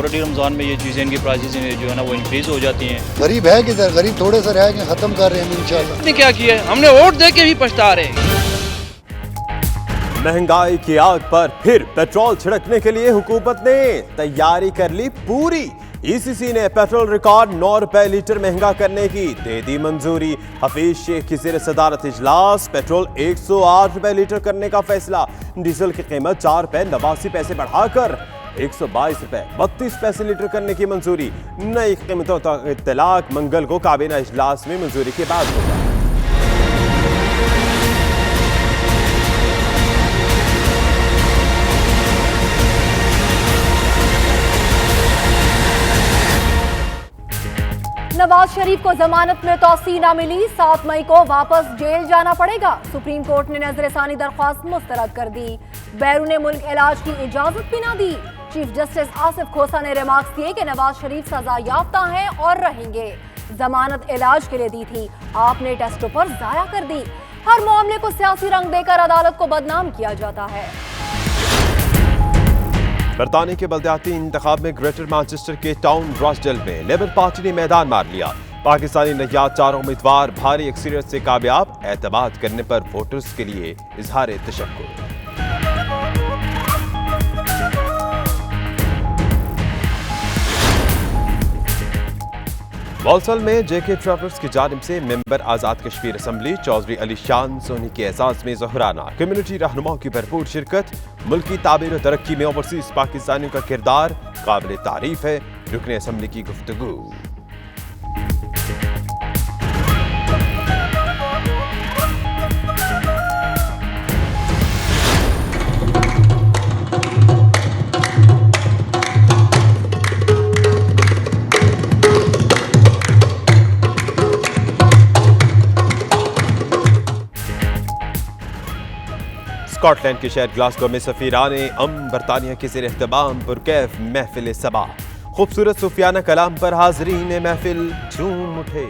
Already Ramzan में ये चीज़ें इनकी प्राइसेस जो है ना वो इंक्रीज़ हो जाती हैं। गरीब है किधर, गरीब थोड़े से रह के ख़त्म कर रहे हैं इंशाल्लाह। हमने क्या किया है, हमने वोट दे के भी पछता रहे हैं। महंगाई की आग पर फिर पेट्रोल छिड़कने के लिए हुकूमत ने तैयारी कर ली पूरी। ईसीसी ने पेट्रोल रिकॉर्ड 9 रुपए लीटर महंगा करने की दे दी मंजूरी। हफीज शेख की ज़ेर सदारत इजलास पेट्रोल 108 रुपए लीटर करने का फैसला। डीजल की कीमत 4 रुपए 89 पैसे बढ़ाकर 122 रुपए 32 पैसे लीटर करने की मंजूरी। नई कीमतों का इत्तलाक मंगल को काबीना इजलास में मंजूरी के बाद होगा। नवाज शरीफ को जमानत में तौसी न मिली, 7 मई को वापस जेल जाना पड़ेगा। सुप्रीम कोर्ट ने नजरसानी दरख्वास्त मुस्तरद कर दी। बैरून मुल्क इलाज की इजाजत भी न दी। चीफ जस्टिस आसिफ खोसा ने रिमार्क्स दिए कि नवाज शरीफ सजा याफ्ता हैं और रहेंगे। जमानत इलाज के लिए दी थी, आपने टेस्टों पर जाया कर दी। हर मामले को सियासी रंग देकर अदालत को बदनाम किया जाता है। बरतानिया के बल्दियाती इंतखाब में ग्रेटर मैनचेस्टर के टाउन रॉसडेल में लेबर पार्टी ने मैदान मार लिया। पाकिस्तानी नयाद 4 उम्मीदवार भारी अक्सरियत से कामयाब। एतमाद करने पर वोटर्स के लिए इजहार तशक्कुर। वॉल्सल में जेके ट्रैवर्स की जानिब से मेंबर आज़ाद कश्मीर असम्बली चौधरी अली शान सोनी के एजाज में ज़ोहराना। कम्युनिटी रहनुमाओं की भरपूर शिरकत। मुल्की तामीर और तरक्की में ओवरसीज पाकिस्तानियों का किरदार काबिल तारीफ है। रुकने असम्बली की गुफ्तगू। स्कॉटलैंड के शहर ग्लासगो में सफीराने बरतानिया के ज़ेर एहतमाम पुरकैफ महफिल सबा। खूबसूरत सूफियाना कलाम पर हाज़रीन महफिल झूम उठे।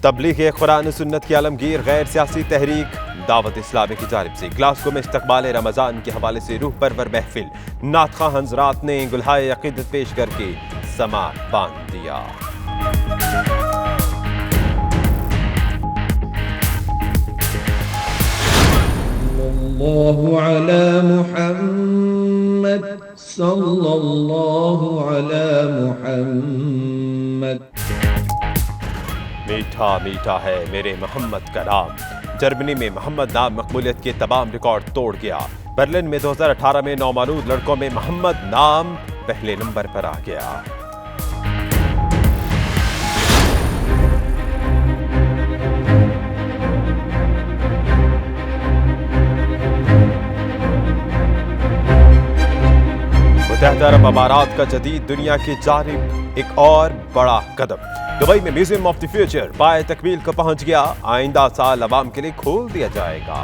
तबलीग कुरान सुन्नत की आलमगीर गैर सियासी तहरीक दावत इस्लामी की जानिब से ग्लासगो में इस्तकबाल रमज़ान के हवाले से रूह परवर महफिल। नात ख़्वां हज़रात ने गुलहाए अक़ीदत पेश करके समा बांध दिया। सल्लल्लाहु अला मुहम्मद सल्लल्लाहु अला मुहम्मद। मीठा मीठा है मेरे मोहम्मद का नाम। जर्मनी में मोहम्मद नाम मकबूलियत के तमाम रिकॉर्ड तोड़ गया। बर्लिन में 2018 में नौमालूद लड़कों में मोहम्मद नाम पहले नंबर पर आ गया। मुत्तहिदा अरब अमारात का जदीद दुनिया की जानिब एक और बड़ा कदम। दुबई में म्यूजियम ऑफ द फ्यूचर पाए तकमील को पहुंच गया। आइंदा साल अवाम के लिए खोल दिया जाएगा।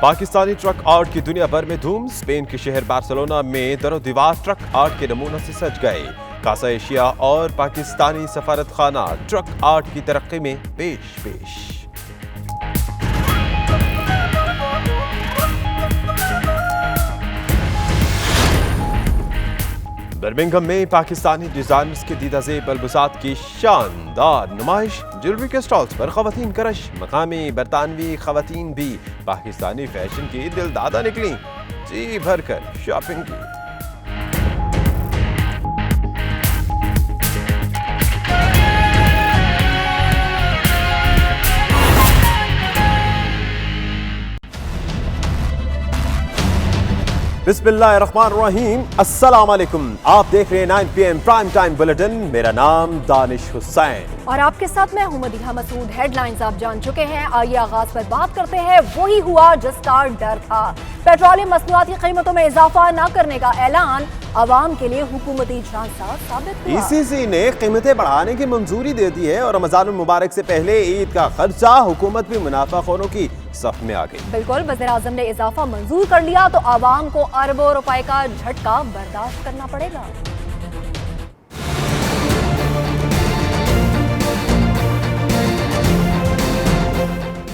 पाकिस्तानी ट्रक आर्ट की दुनिया भर में धूम। स्पेन के शहर बार्सिलोना में दरो दीवार ट्रक आर्ट के नमूनों से सज गए। कासा एशिया और पाकिस्तानी सफारत खाना ट्रक आर्ट की तरक्की में पेश। बर्मिंघम में पाकिस्तानी डिजाइनर्स के दीदाज़ेब बलबुसात की शानदार नुमाइश। ज्वेलरी के स्टॉल्स पर ख़वातीन का रश। मकामी बरतानवी ख़वातीन भी पाकिस्तानी फैशन की दिलदादा निकली। जी भरकर शॉपिंग की। बिस्मिल्लाहिर्रहमानिर्रहीम। अस्सलाम वालेकुम। आप देख रहे हैं 9 PM प्राइम टाइम बुलेटिन। मेरा नाम दानिश हुसैन और आपके साथ मैं हूं मदीहा मसूद। हेडलाइंस आप जान चुके हैं, आइए आगाज पर बात करते हैं। वही हुआ जिसका डर था। पेट्रोलियम मसनूआत की कीमतों में इजाफा न करने का ऐलान अवाम के लिए हुकूमती झांसा साबित हुआ। ईसीसी ने कीमतें बढ़ाने की मंजूरी दे दी है और रमजान मुबारक से पहले ईद का खर्चा हुकूमत भी मुनाफाखोरों की सफ में आ गई। बिल्कुल, वज़ीर आज़म ने इजाफा मंजूर कर लिया तो आवाम को अरबों रुपए का झटका बर्दाश्त करना पड़ेगा।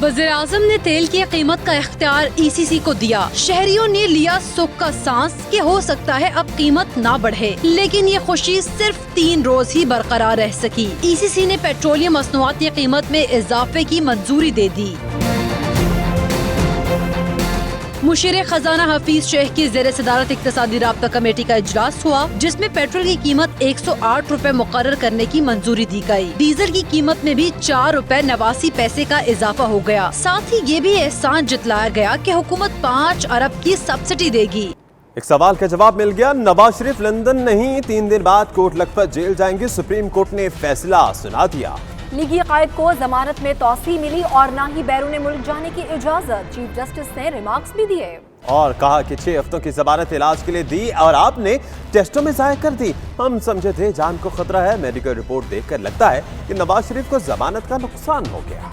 वज़ीर-ए-आज़म ने तेल की कीमत का इख्तियार ECC को दिया। शहरियों ने लिया सुख का सांस कि हो सकता है अब कीमत ना बढ़े, लेकिन ये खुशी सिर्फ 3 रोज ही बरकरार रह सकी। ECC ने पेट्रोलियम मसनूआत की कीमत में इजाफे की मंजूरी दे दी। मुशीर खजाना हफीज शेख की ज़ेर सदारत इक्तिसादी राब्ता कमेटी का इजलास हुआ, जिसमें पेट्रोल की कीमत 108 रुपए मुकर्रर करने की मंजूरी दी गई। डीजल की कीमत में भी 4 रुपए 89 पैसे का इजाफा हो गया। साथ ही ये भी एहसान जतलाया गया कि हुकूमत 5 अरब की सब्सिडी देगी। एक सवाल का जवाब मिल गया। नवाज शरीफ लंदन नहीं, 3 दिन बाद कोट लखपत जेल जाएंगे। सुप्रीम कोर्ट ने फैसला सुना दिया। लीगी कायद को जमानत में तौसी मिली और न ही बैरून मुल्क जाने की इजाजत। चीफ जस्टिस ने रिमार्क्स भी दिए और कहा कि 6 हफ्तों की जमानत इलाज के लिए दी और आपने टेस्टों में जाया कर दी। हम समझे थे जान को खतरा है, मेडिकल रिपोर्ट देखकर लगता है कि नवाज शरीफ को जमानत का नुकसान हो गया।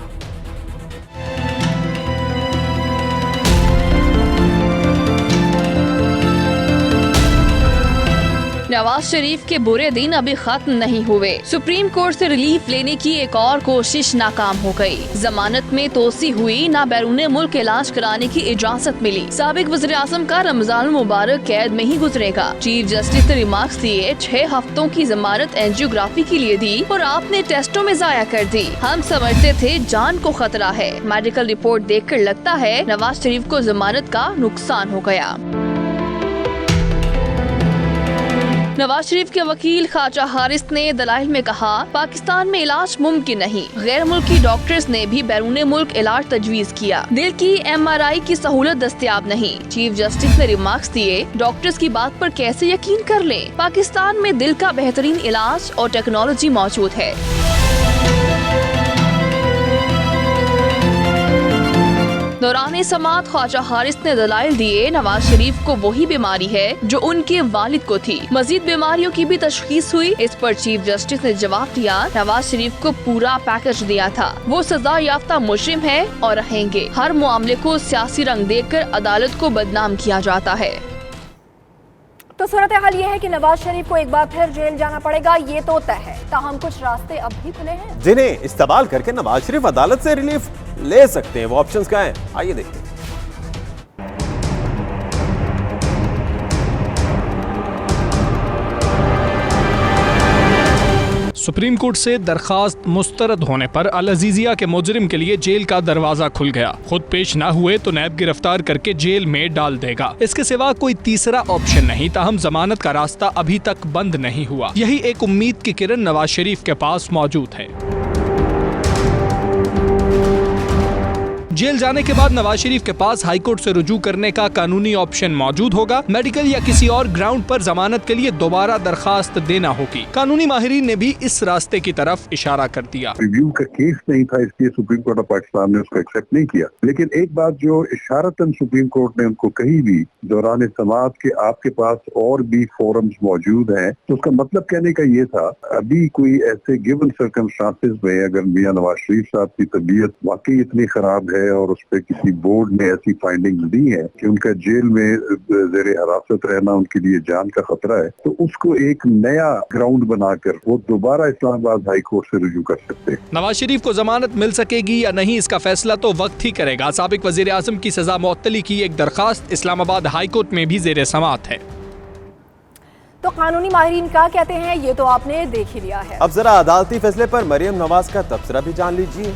नवाज शरीफ के बुरे दिन अभी खत्म नहीं हुए। सुप्रीम कोर्ट से रिलीफ लेने की एक और कोशिश नाकाम हो गई। जमानत में तोसी हुई, ना बैरून मुल्क इलाज कराने की इजाजत मिली। साबिक वज़ीर आज़म का रमजान मुबारक कैद में ही गुजरेगा। चीफ जस्टिस ने रिमार्क्स दिए, 6 हफ्तों की जमानत एंजियोग्राफी के लिए दी और आपने टेस्टों में जाया कर दी। हम समझते थे जान को खतरा है, मेडिकल रिपोर्ट देखकर लगता है नवाज शरीफ को जमानत का नुकसान हो गया। नवाज शरीफ के वकील ख्वाजा हारिस ने दलाइल में कहा, पाकिस्तान में इलाज मुमकिन नहीं। गैर मुल्की डॉक्टर्स ने भी बैरून मुल्क इलाज तजवीज किया। दिल की MRI की सहूलत दस्तयाब नहीं। चीफ जस्टिस ने रिमार्क्स दिए, डॉक्टर्स की बात पर कैसे यकीन कर लें। पाकिस्तान में दिल का बेहतरीन इलाज और टेक्नोलॉजी मौजूद है। दौरान समाअत ख्वाजा हारिस ने दलाइल दिए, नवाज शरीफ को वही बीमारी है जो उनके वालिद को थी। मजीद बीमारियों की भी तशखीस हुई। इस पर चीफ जस्टिस ने जवाब दिया, नवाज शरीफ को पूरा पैकेज दिया था। वो सजा याफ्ता मुजरिम है और रहेंगे। हर मामले को सियासी रंग देकर अदालत को बदनाम किया जाता है। तो सूरत हाल ये है कि नवाज शरीफ को एक बार फिर जेल जाना पड़ेगा, ये तो तय है। ताहम कुछ रास्ते अब भी खुले हैं जिन्हें इस्तेमाल करके नवाज शरीफ अदालत से रिलीफ ले सकते हैं। वो ऑप्शंस क्या हैं, आइए देखते हैं। सुप्रीम कोर्ट से दरखास्त मुस्तरद होने पर अल अजीजिया के मुजरिम के लिए जेल का दरवाजा खुल गया। खुद पेश न हुए तो नैब गिरफ्तार करके जेल में डाल देगा। इसके सिवा कोई तीसरा ऑप्शन नहीं। ताहम जमानत का रास्ता अभी तक बंद नहीं हुआ। यही एक उम्मीद की किरण नवाज शरीफ के पास मौजूद है। जेल जाने के बाद नवाज शरीफ के पास हाई कोर्ट से रुजू करने का कानूनी ऑप्शन मौजूद होगा। मेडिकल या किसी और ग्राउंड पर जमानत के लिए दोबारा दरखास्त देना होगी। कानूनी माहिरीन ने भी इस रास्ते की तरफ इशारा कर दिया। रिव्यू का केस नहीं था, इसलिए सुप्रीम कोर्ट ऑफ पाकिस्तान ने उसको एक्सेप्ट नहीं किया। लेकिन एक बात जो इशारतन सुप्रीम कोर्ट ने उनको कही भी दौरान समाअत के आपके पास और भी फोरम्स मौजूद हैं, तो उसका मतलब कहने का ये था, अभी कोई ऐसे गिवन सर्कमस्टांसेस में अगर मियां नवाज शरीफ साहब की तबीयत वाकई इतनी खराब है और उस पर किसी बोर्ड ने ऐसी फाइंडिंग्स दी है कि उनका जेल में जेर हिरासत रहना उनके लिए जान का खतरा है, तो उसको एक नया ग्राउंड बनाकर वो दोबारा इस्लामाबाद हाई कोर्ट से रुजू कर सकते हैं। नवाज शरीफ को जमानत मिल सकेगी या नहीं, इसका फैसला तो वक्त ही करेगा। साबिक वजीर आजम की सजा मुअत्तली की एक दरखास्त इस्लामाबाद हाई कोर्ट में भी जेर समाअत है। तो कानूनी माहिरीन क्या कहते हैं, ये तो आपने देख ही लिया है। अब जरा अदालती फैसले पर मरियम नवाज का तबसरा भी जान लीजिए।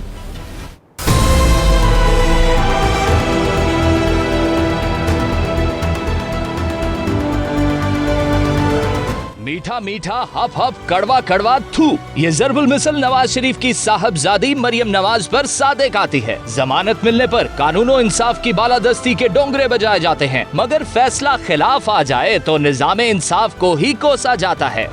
मीठा मीठा हफ हफ कड़वा कड़वा थू, ये ज़रबुल मिसल नवाज शरीफ की साहबजादी मरियम नवाज पर सादिक आती है। जमानत मिलने पर कानूनो इंसाफ की बालादस्ती के डोंगरे बजाए जाते हैं, मगर फैसला खिलाफ आ जाए तो निजामे इंसाफ को ही कोसा जाता है।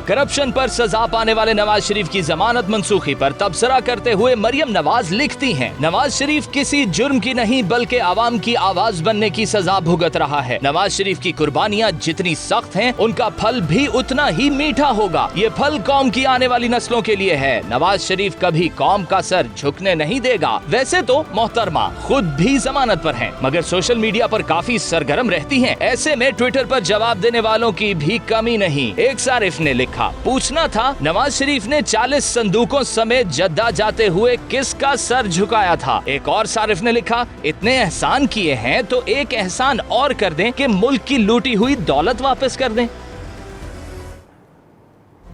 करप्शन पर सजा पाने वाले नवाज शरीफ की जमानत मंसूखी पर तबसरा करते हुए मरियम नवाज लिखती हैं, नवाज शरीफ किसी जुर्म की नहीं बल्कि आवाम की आवाज बनने की सजा भुगत रहा है। नवाज शरीफ की कुर्बानियां जितनी सख्त हैं, उनका फल भी उतना ही मीठा होगा। ये फल कौम की आने वाली नस्लों के लिए है। नवाज शरीफ कभी कौम का सर झुकने नहीं देगा। वैसे तो मोहतरमा खुद भी जमानत पर हैं, मगर सोशल मीडिया पर काफी सरगर्म रहती हैं। ऐसे में ट्विटर पर जवाब देने वालों की भी कमी नहीं। एक सारिफ ने लिखा, लिखा, पूछना था नवाज शरीफ ने 40 संदूकों समेत जद्दा जाते हुए किसका सर झुकाया था। एक और सारिफ ने लिखा, इतने एहसान किए हैं तो एक एहसान और कर दें कि मुल्क की लूटी हुई दौलत वापस कर दें।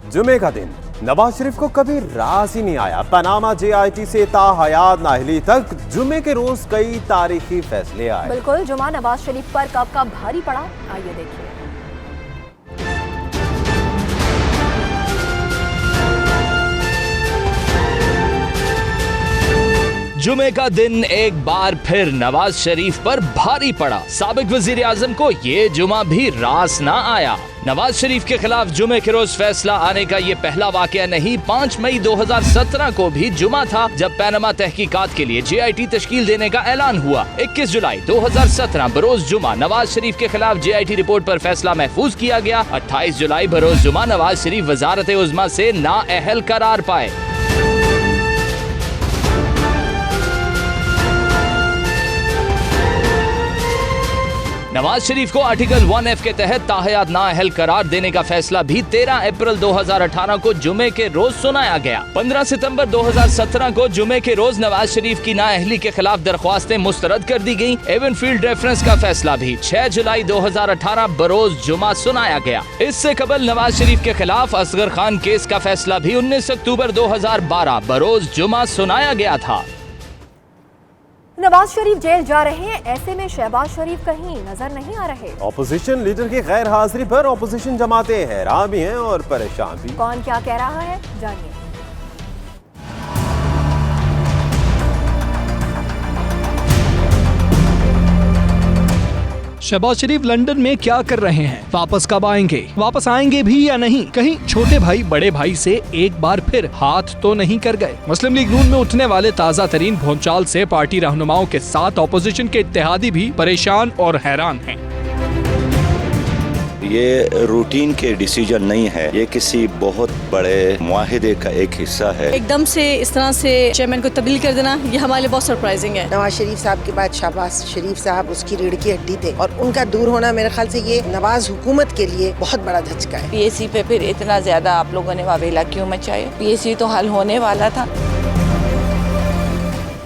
जुमे का दिन नवाज शरीफ को कभी रास ही नहीं आया। पनामा JIT से ताहयात नाअहली तक जुमे के रोज कई तारीखी फैसले आए। बिल्कुल, जुमा नवाज शरीफ पर कब का भारी पड़ा, आइए देखिए। जुमे का दिन एक बार फिर नवाज शरीफ पर भारी पड़ा। साबिक वजीर आजम को ये जुमा भी रास ना आया। नवाज शरीफ के खिलाफ जुमे के रोज फैसला आने का ये पहला वाकया नहीं। 5 मई 2017 को भी जुमा था जब पनामा तहकीकात के लिए JIT तश्कील देने का ऐलान हुआ। 21 जुलाई 2017 बरोज जुमा नवाज शरीफ के खिलाफ JIT रिपोर्ट पर फैसला महफूज किया गया। 28 जुलाई बरोज जुमा नवाज शरीफ वजारत उज़्मा से नाअहल करार पाए। नवाज शरीफ को आर्टिकल 1F के तहत ताहयात नाअहल करार देने का फैसला भी 13 अप्रैल 2018 को जुमे के रोज सुनाया गया। 15 सितंबर 2017 को जुमे के रोज नवाज शरीफ की नाअहली के खिलाफ दरख्वास्तें मुस्तरद कर दी गयी। एवन फील्ड रेफरेंस का फैसला भी 6 जुलाई 2018 बरोज जुमा सुनाया गया। इससे कबल नवाज शरीफ के खिलाफ असगर खान केस का फैसला भी 19 अक्टूबर 2012 बरोज जुमा सुनाया गया था। नवाज शरीफ जेल जा रहे हैं, ऐसे में शहबाज शरीफ कहीं नजर नहीं आ रहे। ऑपोजिशन लीडर की गैर हाजिरी पर ऑपोजिशन जमातें हैरान भी हैं और परेशान भी। कौन क्या कह रहा है, जानिए। शहबाज शरीफ लंदन में क्या कर रहे हैं, वापस कब आएंगे, वापस आएंगे भी या नहीं, कहीं छोटे भाई बड़े भाई से एक बार फिर हाथ तो नहीं कर गए। मुस्लिम लीग नून में उठने वाले ताज़ा तरीन भूचाल से पार्टी रहनुमाओं के साथ ऑपोजिशन के इत्तेहादी भी परेशान और हैरान हैं। ये रूटीन के डिसीजन नहीं है, ये किसी बहुत बड़े मुआहिदे का एक हिस्सा है। एकदम से इस तरह से चेयरमैन को तब्दील कर देना ये हमारे लिए बहुत सरप्राइजिंग है। नवाज शरीफ साहब के बाद शहबाज शरीफ साहब उसकी रीढ़ की हड्डी थे और उनका दूर होना मेरे ख्याल से ये नवाज हुकूमत के लिए बहुत बड़ा झटका है। PAC पे फिर इतना ज्यादा आप लोगों ने वावेला क्यों मचाया? PAC तो हल होने वाला था।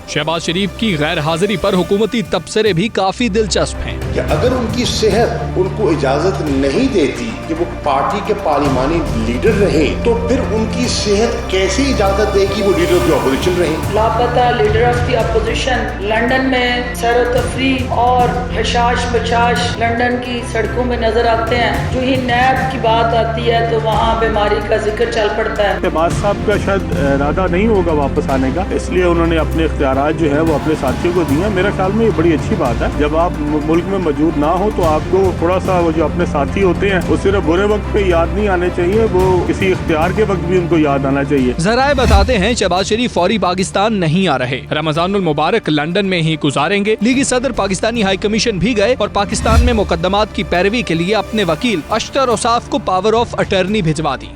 शहबाज शरीफ की गैर हाजिरी पर हुकूमती तबसरे भी काफी दिलचस्प हैं। कि अगर उनकी सेहत उनको इजाजत नहीं देती कि वो पार्टी के पार्लिमानी लीडर रहे, तो फिर उनकी सेहत कैसे इजाजत देगी वो लीडर ऑफ द अपोजिशन रहे। लापता leader of the opposition London में सैर तफरीह और हशाश बशाश लंदन की सड़कों में नजर आते हैं। जो ही नैब की बात आती है तो वहाँ बीमारी का जिक्र चल पड़ता है। शहबाज साहब का शायद इरादा नहीं होगा वापस आने का, इसलिए उन्होंने अपने इख्तियारात जो है वो अपने साथियों को दिए। मेरे ख्याल में ये बड़ी अच्छी बात है। जब आप मुल्क में मौजूद ना हो तो आपको थोड़ा सा वो जो अपने साथी होते हैं वो सिर्फ बुरे वक्त पे याद नहीं आने चाहिए, वो किसी इख्तियार के वक्त भी उनको याद आना चाहिए। जराए बताते हैं शहबाज शरीफ फौरी पाकिस्तान नहीं आ रहे, रमजानुल मुबारक लंदन में ही गुजारेंगे। लीगी सदर पाकिस्तानी हाई कमीशन भी गए और पाकिस्तान में मुकदमात की पैरवी के लिए अपने वकील अशतर औसाफ को पावर ऑफ अटर्नी भिजवा दी।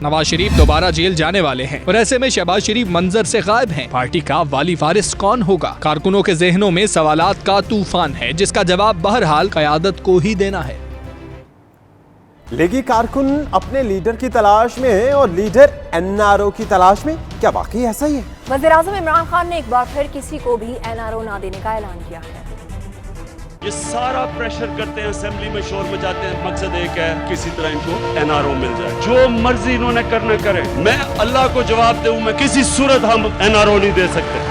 नवाज शरीफ दोबारा जेल जाने वाले हैं और ऐसे में शहबाज शरीफ मंजर से गायब हैं। पार्टी का वाली वारिस कौन होगा? कारकुनों के जहनों में सवालात का तूफान है, जिसका जवाब बहरहाल क़यादत को ही देना है। लीगी कारकुन अपने लीडर की तलाश में है और लीडर NRO की तलाश में। क्या वाकई ऐसा ही है? वज़ीर-ए-आज़म इमरान खान ने एक बार फिर किसी को भी NRO ना देने का ऐलान किया है। ये सारा प्रेशर करते हैं, असेंबली में शोर मचाते हैं, मकसद एक है किसी तरह इनको NRO मिल जाए। जो मर्जी इन्होंने करना करें, मैं अल्लाह को जवाब दूं, मैं किसी सूरत हम NRO नहीं दे सकते।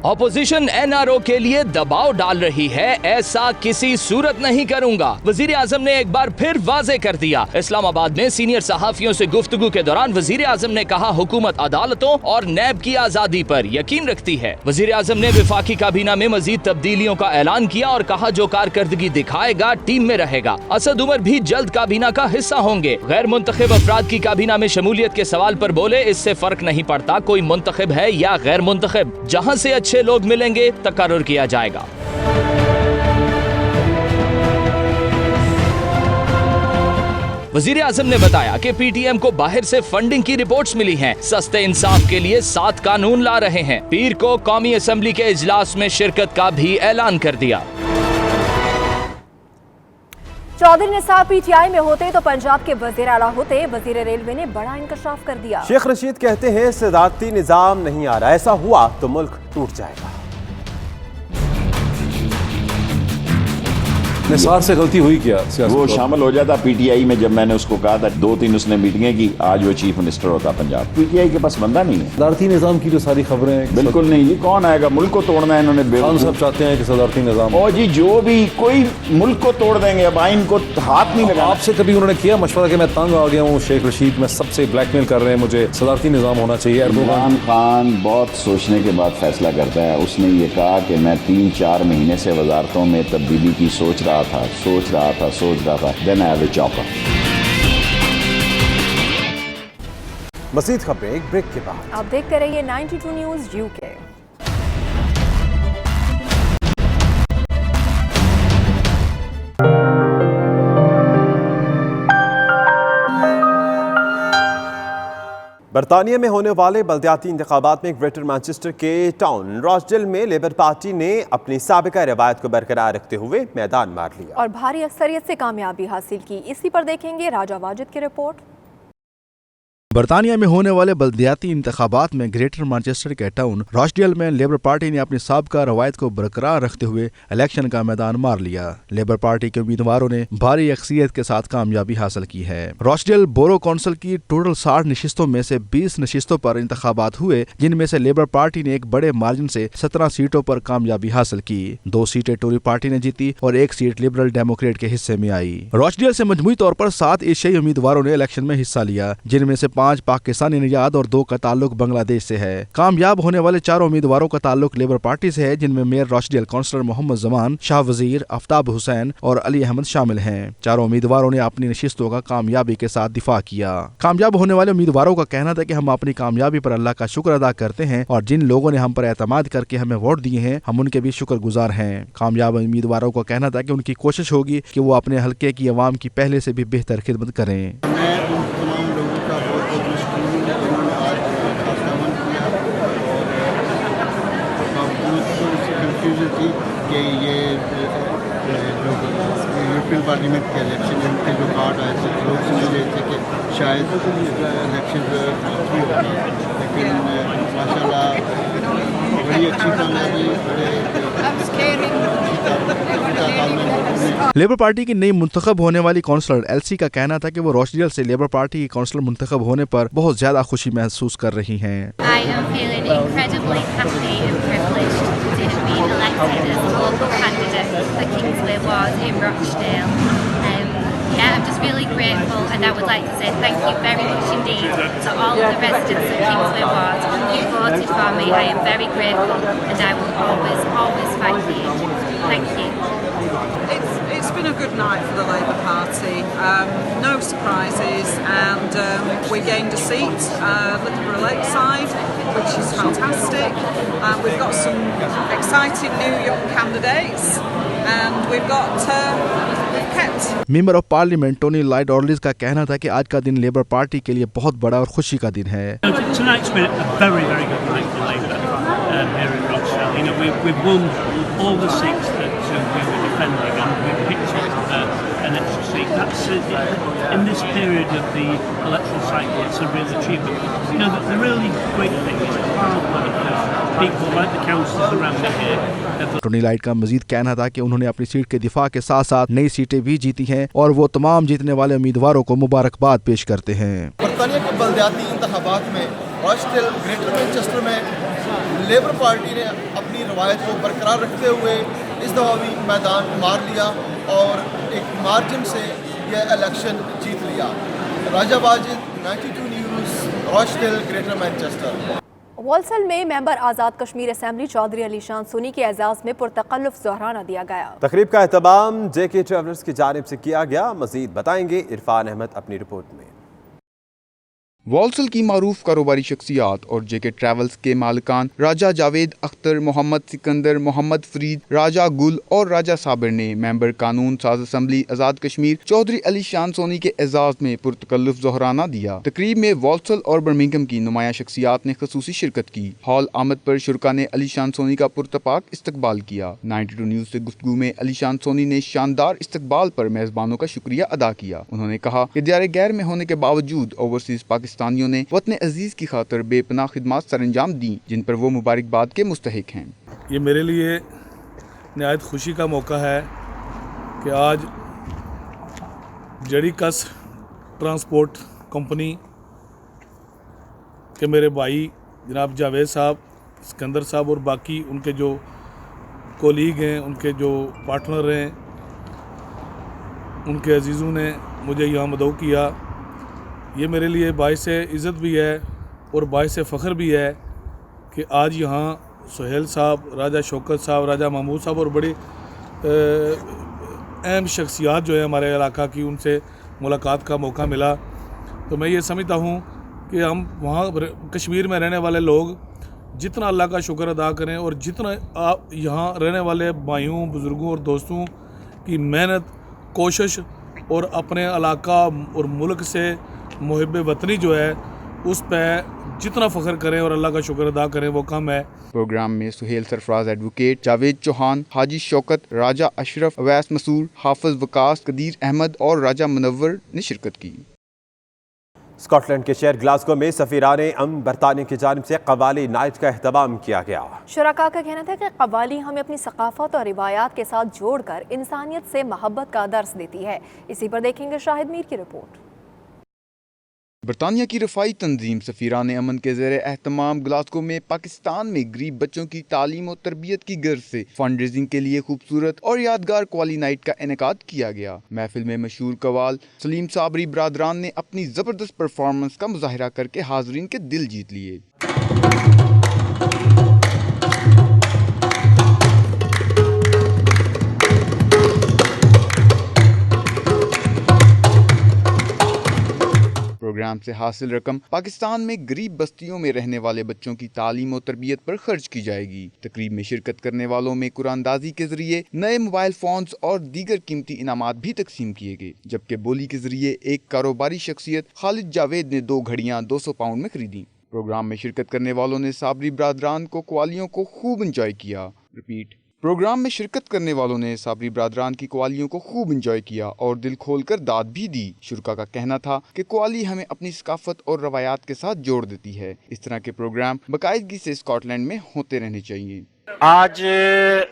ऑपोजिशन NRO के लिए दबाव डाल रही है, ऐसा किसी सूरत नहीं करूंगा। वजीर आजम ने एक बार फिर वाजे कर दिया। इस्लामाबाद में सीनियर सहाफियों से गुफ्तगू के दौरान वजीर आजम ने कहा हुकूमत अदालतों और नैब की आजादी पर यकीन रखती है। वजीर आजम ने विफाकी काबीना में मजीद तब्दीलियों का ऐलान किया और कहा जो कारकर्दगी दिखाएगा टीम में रहेगा। असद उमर भी जल्द काबीना का हिस्सा होंगे। गैर मुंतखब अफराद की काबीना में शमूलियत के सवाल पर बोले इससे फर्क नहीं पड़ता कोई मुंतखब है या गैर मुंतखब, जहां से अच्छे लोग मिलेंगे तकर्रुर किया जाएगा। वजीर आजम ने बताया कि PTM को बाहर से फंडिंग की रिपोर्ट्स मिली हैं। सस्ते इंसाफ के लिए 7 कानून ला रहे हैं। पीर को कौमी असेंबली के इजलास में शिरकत का भी ऐलान कर दिया। चौधरी निसार पीटीआई में होते तो पंजाब के वजीर आला होते। वजीर रेलवे ने बड़ा इंकशाफ कर दिया। शेख रशीद कहते हैं सदारती निजाम नहीं आ रहा, ऐसा हुआ तो मुल्क टूट जाएगा। निसार से गलती हुई क्या? वो शामिल हो जाता पीटीआई में। जब मैंने उसको कहा था 2-3 उसने मीटिंगें की, आज वो चीफ मिनिस्टर होता पंजाब। पीटीआई के पास बंदा नहीं है। सदारती निजाम की जो सारी खबरें हैं बिल्कुल नहीं जी, कौन आएगा? मुल्क को तोड़ना है इन्होंने। खान साहब चाहते हैं कि सदारती निजाम और जी जो भी कोई मुल्क को तोड़ देंगे, अब आइन को हाथ नहीं लगा। आपसे कभी उन्होंने किया मशवरा कि मैं तंग आ गया हूँ, शेख रशीद में सबसे ब्लैकमेल कर रहे हैं, मुझे सदारती निजाम होना चाहिए? इमरान खान बहुत सोचने के बाद फैसला करता है। उसने ये कहा कि मैं 3-4 महीने से वजारतों में तब्दीली की सोच रहा था। Then I have a chopper. मज़ीद खबरें एक ब्रेक के बाद। आप देखते रहिए 92 न्यूज़ यूके। बरतानिया में होने वाले बल्दियाती इंतखाबात में ग्रेटर मैनचेस्टर के टाउन रॉचडेल में लेबर पार्टी ने अपनी साबिका रवायत को बरकरार रखते हुए मैदान मार लिया और भारी अक्सरियत से कामयाबी हासिल की। इसी पर देखेंगे राजा वाजिद की रिपोर्ट। बरतानिया में होने वाले बल्दियाती इंतखाबात में ग्रेटर मैनचेस्टर के टाउन रॉचडेल में लेबर पार्टी ने अपनी साबिका रवायत को बरकरार रखते हुए इलेक्शन का मैदान मार लिया। लेबर पार्टी के उम्मीदवारों ने भारी अक्सरियत के साथ कामयाबी हासिल की है। रॉचडेल बोरो काउंसिल की टोटल 60 नशिस्तों में से 20 नशिस्तों पर इंतखाबात हुए, जिनमें से लेबर पार्टी ने एक बड़े मार्जिन से 17 सीटों पर कामयाबी हासिल की। 2 सीटें टोरी पार्टी ने जीती और 1 सीट लिबरल डेमोक्रेट के हिस्से में आई। रॉचडेल से मजमूई तौर पर 7 एशियाई उम्मीदवारों ने इलेक्शन में हिस्सा लिया, जिनमें से 5 पाकिस्तानी निजात और 2 का ताल्लुक बांग्लादेश से है। कामयाब होने वाले 4 उम्मीदवारों का ताल्लुक लेबर पार्टी से है, जिनमें mayor Rochdale, councillor Mohammad Zaman, Shah Wazir, Aftab Hussain और अली अहमद शामिल हैं। 4 उम्मीदवारों ने अपनी नशिस्तों का कामयाबी के साथ दिफा किया। कामयाब होने वाले उम्मीदवारों का कहना था कि हम अपनी कामयाबी पर अल्लाह का शुक्र अदा करते हैं और जिन लोगों ने हम पर एतमाद करके हमें वोट दिए हैं, हम उनके भी शुक्रगुजार हैं। कामयाब उम्मीदवारों का कहना था कि उनकी कोशिश होगी कि वो अपने हल्के की आवाम की पहले से भी बेहतर खिदमत करें। कि ये यूरोपियन पार्लियामेंट के इलेक्शन के जो कार्ड आए थे, लोग समझ रहे थे कि शायद इलेक्शन हो गए, लेकिन माशाल्लाह बड़ी अच्छी कामयाबी। लेबर पार्टी की नई मुंतखब होने वाली काउंसलर एलसी का कहना था कि वो रॉचडेल से लेबर पार्टी की काउंसलर मुंतखब होने पर बहुत ज्यादा खुशी महसूस कर रही हैं। I'm just really grateful, and I would like to say thank you very much indeed to all of the residents of Kingsway Ward who voted for me. I am very grateful, and I will always fight for you. Thank you. It's been a good night for the Labour Party. No surprises, and we gained a seat, Loughborough Lakeside, which is fantastic. We've got some exciting new young candidates, and we've kept. Member of parliament Tony Lloyd ऑर्लिस का कहना था कि आज का दिन labour party के लिए बहुत बड़ा और खुशी का दिन है। Tonight's been a very, very good night for Labour here in Rochdale. You know, we've won all the seats that we were defending, and we've picked up an extra seat. That's in this period of the electoral cycle, it's a real achievement. You know, the really great thing is the hard work of people like the councillors around me here. Tony light का मजीद कहना था कि उन्होंने अपनी seat के दिफा के साथ साथ नई सीटें भी जीती हैं और वो तमाम जीतने वाले उम्मीदवारों को मुबारकबाद पेश करते हैं। बरतानिया के बल्दियाती इंतखाबात में रॉचडेल ग्रेटर मैनचेस्टर में लेबर पार्टी ने अपनी रवायत को बरकरार रखते हुए इस दफा भी मैदान मार लिया और एक मार्जिन से यह इलेक्शन जीत लिया। Raja Wajid, 92 news, Rochdale, Greater Manchester. Walsall में मेंबर आज़ाद कश्मीर असेंबली चौधरी अली शान सोनी के एजाज़ में पुरतकल्लुफ़ ज़ोहराना दिया गया। तकरीब का एहतमाम JK ट्रैवलर्स की जानिब से किया गया। मज़ीद बताएंगे इरफान अहमद अपनी रिपोर्ट में। वॉल्सल की मारूफ कारोबारी शख्सियात और जेके ट्रैवल्स के मालिकान राजा जावेद अख्तर, मोहम्मद सिकंदर, मोहम्मद फरीद, राजा गुल और राजा साबिर ने मेंबर कानून साज असम्बली आज़ाद कश्मीर चौधरी अली शान सोनी के एजाज में पुरतकल्लुफ ज़ोहराना दिया। तकरीब में वॉल्सल और बर्मिंघम की नुमाया शख्सियात ने खसूसी शिरकत की। हॉल आमद पर शुरका ने अली शान सोनी का पुरतपाक इस्तकबाल किया। 92 न्यूज़ से गुफ्तगू में अली शान सोनी ने शानदार इस्तकबाल पर मेज़बानों का शुक्रिया अदा किया। उन्होंने कहा कि दियारे गैर में होने के बावजूद ओवरसीज पाकिस्तानियों ने वतन अजीज की खातिर बेपनाह खिदमात सरंजाम दी, जिन पर वो मुबारकबाद के मुस्तहिक हैं। ये मेरे लिए निहायत खुशी का मौका है कि आज जड़ी कस ट्रांसपोर्ट कंपनी के मेरे भाई जनाब जावेद साहब, सिकंदर साहब और बाकी उनके जो कोलीग हैं, उनके जो पार्टनर हैं, उनके अजीज़ों ने मुझे यहाँ मदऊ किया। ये मेरे लिए बाइस इज़्ज़त भी है और बाइस फ़ख्र भी है कि आज यहाँ सुहेल साहब, राजा शौकत साहब, राजा महमूद साहब और बड़ी अहम शख्सियात जो है हमारे इलाका की, उनसे मुलाकात का मौका मिला। तो मैं ये समझता हूँ कि हम वहाँ कश्मीर में रहने वाले लोग जितना अल्लाह का शुक्र अदा करें और जितना आप यहाँ रहने वाले भाइयों, बुज़ुर्गों और दोस्तों की मेहनत, कोशिश और अपने इलाका और मुल्क से मुहिब वतनी जो है उस पर जितना फ़ख्र करें और अल्लाह का शुक्र अदा करें वो कम है। प्रोग्राम में सुहेल सरफराज एडवोकेट, जावेद चौहान, हाजी शौकत, राजा अशरफ, अवैस मसूर, हाफिज वकास, कदीर अहमद और राजा मुनव्वर ने शिरकत की। स्कॉटलैंड के शहर ग्लासगो में सफीराने अमन बरतानिया की जानिब से कव्वाली नाइट का एहतमाम किया गया। शुरका का कहना था कि कव्वाली हमें अपनी सकाफत और रिवायात के साथ जोड़कर इंसानियत से मोहब्बत का दर्स देती है। इसी पर देखेंगे शाहिद मीर की रिपोर्ट। बरतानिया की रफाई तंजीम सफीरान अमन के ज़ेरे एहतमाम ग्लासगो में पाकिस्तान में गरीब बच्चों की तालीम और तरबियत की गर्ज से फंड रेजिंग के लिए खूबसूरत और यादगार कव्वाली नाइट का इनेकाद किया गया। महफिल में मशहूर कव्वाल सलीम साबरी बरादरान ने अपनी ज़बरदस्त परफॉर्मेंस का मुजाहिरा करके हाजरीन के दिल जीत लिए। प्रोग्राम से हासिल रकम पाकिस्तान में गरीब बस्तियों में रहने वाले बच्चों की तालीम और तरबियत पर खर्च की जाएगी। तकरीब में शिरकत करने वालों में कुरानदाजी के जरिए नए मोबाइल फोन्स और दीगर कीमती इनामात भी तकसीम किए गए, जबकि बोली के जरिए एक कारोबारी शख्सियत खालिद जावेद ने 2 घड़ियां 200 पाउंड में खरीदी। प्रोग्राम में शिरकत करने वालों ने साबरी बरादरान को कव्वालियों को खूब इंजॉय किया। प्रोग्राम में शिरकत करने वालों ने साबरी बरादरान की कव्वालियों को खूब इंजॉय किया और दिल खोलकर दाद भी दी। शुरका का कहना था कि कव्वाली हमें अपनी सकाफत और रवायात के साथ जोड़ देती है। इस तरह के प्रोग्राम बाकायदगी से स्कॉटलैंड में होते रहने चाहिए। आज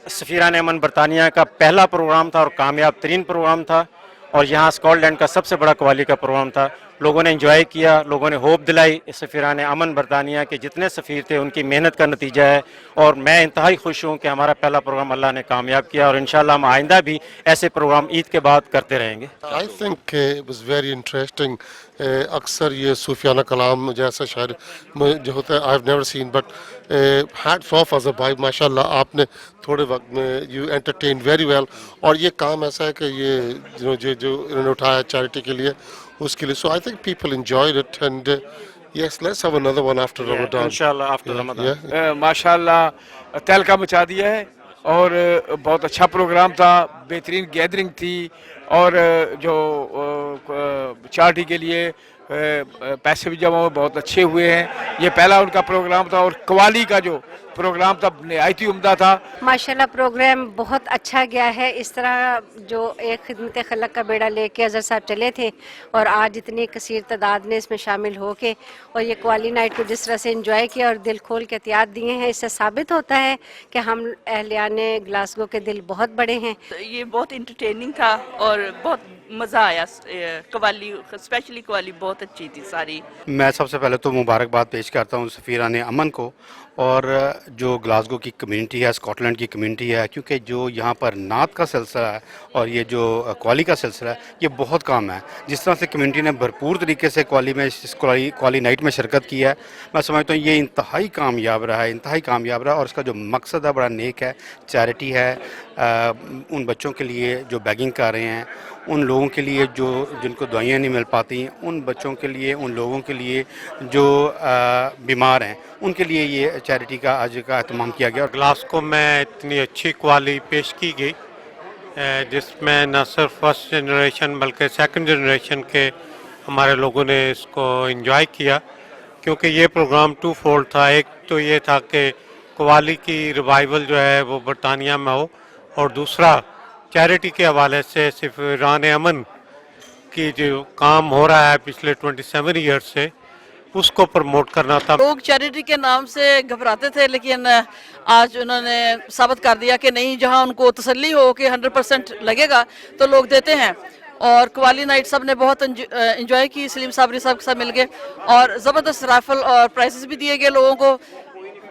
सफीरान अमन बरतानिया का पहला प्रोग्राम था और कामयाब तरीन प्रोग्राम था और यहाँ स्कॉटलैंड का सबसे बड़ा कव्वाली का प्रोग्राम था। लोगों ने एंजॉय किया, लोगों ने होप दिलाई। सफीरान अमन बरतानिया के जितने सफ़ीर थे उनकी मेहनत का नतीजा है और मैं इंतहाई खुश हूँ कि हमारा पहला प्रोग्राम अल्लाह ने कामयाब किया और इंशाल्लाह हम आइंदा भी ऐसे प्रोग्राम ईद के बाद करते रहेंगे। I think it was very interesting. अक्सर ये सूफियाना कलाम जैसा शायर जो होता है I have never seen, but hats off as a भाई, माशाल्लाह आपने थोड़े वक्त में यू एंटरटेन वेरी वेल। और ये काम ऐसा है कि ये जो इन्होंने उठाया चैरिटी के लिए उसके लिए, so I think people enjoyed it and yes let's have another one after Ramzan इंशाल्लाह आफ्टर रमजान। माशाल्लाह तहलका मचा दिया है और बहुत अच्छा प्रोग्राम था, बेहतरीन गैदरिंग थी और जो चैरिटी के लिए पैसे भी जमा हुए बहुत अच्छे हुए हैं। ये पहला उनका प्रोग्राम था और कव्वाली का जो प्रोग्राम था निहायत ही उम्दा था। माशाल्लाह प्रोग्राम बहुत अच्छा गया है। इस तरह जो एक खिदमत खलक का बेड़ा लेके अजहर साहब चले थे और आज इतनी कसीर तादाद ने इसमें शामिल होके और ये कव्वाली नाइट को जिस तरह से एंजॉय किया और दिल खोल के एहतियात दिए हैं, इससे साबित होता है कि हम अहलियाने ग्लासगो के दिल बहुत बड़े हैं। ये बहुत इंटरटेनिंग था और बहुत मज़ा आया। कव्वाली स्पेशली कव्वाली बहुत अच्छी थी सारी। मैं सबसे पहले तो मुबारकबाद पेश करता हूँ सफीरान अमन को और जो ग्लासगो की कम्युनिटी है, स्कॉटलैंड की कम्युनिटी है, क्योंकि जो यहाँ पर नात का सिलसिला है और ये जो कव्वाली का सिलसिला है ये बहुत काम है। जिस तरह से कम्युनिटी ने भरपूर तरीके से कव्वाली नाइट में शिरकत की है, मैं समझता हूँ ये इंतहाई कामयाब रहा है और इसका जो मकसद है बड़ा नेक है। चैरिटी है, उन बच्चों के लिए जो बैगिंग कर रहे हैं ان لوگوں کے لیے جو جن کو دوائیاں نہیں مل پاتی ہیں، ان بچوں کے لیے، ان لوگوں کے لیے جو بیمار ہیں، ان کے لیے یہ چیریٹی کا آج کا اہتمام کیا گیا. گلاسکو میں اتنی اچھی قوالی پیش کی گئی جس میں نہ صرف فرسٹ جنریشن بلکہ سیکنڈ جنریشن کے ہمارے لوگوں نے اس کو انجوائے کیا، کیونکہ یہ پروگرام ٹو فولڈ تھا. ایک تو یہ تھا کہ قوالی کی ریوائول جو ہے وہ برطانیہ میں ہو، اور دوسرا چیریٹی کے حوالے سے سفیران امن کی جو کام ہو رہا ہے پچھلے 27 ایئر سے، اس کو پروموٹ کرنا تھا. لوگ چیریٹی کے نام سے گھبراتے تھے، لیکن آج انہوں نے ثابت کر دیا کہ نہیں، جہاں ان کو تسلی ہو کہ 100% لگے گا تو لوگ دیتے ہیں. اور قوالی نائٹ سب نے بہت انجوائے کی، سلیم صابری صاحب کے ساتھ مل گئے، اور زبردست رائفل اور پرائزز بھی دیے گئے لوگوں کو.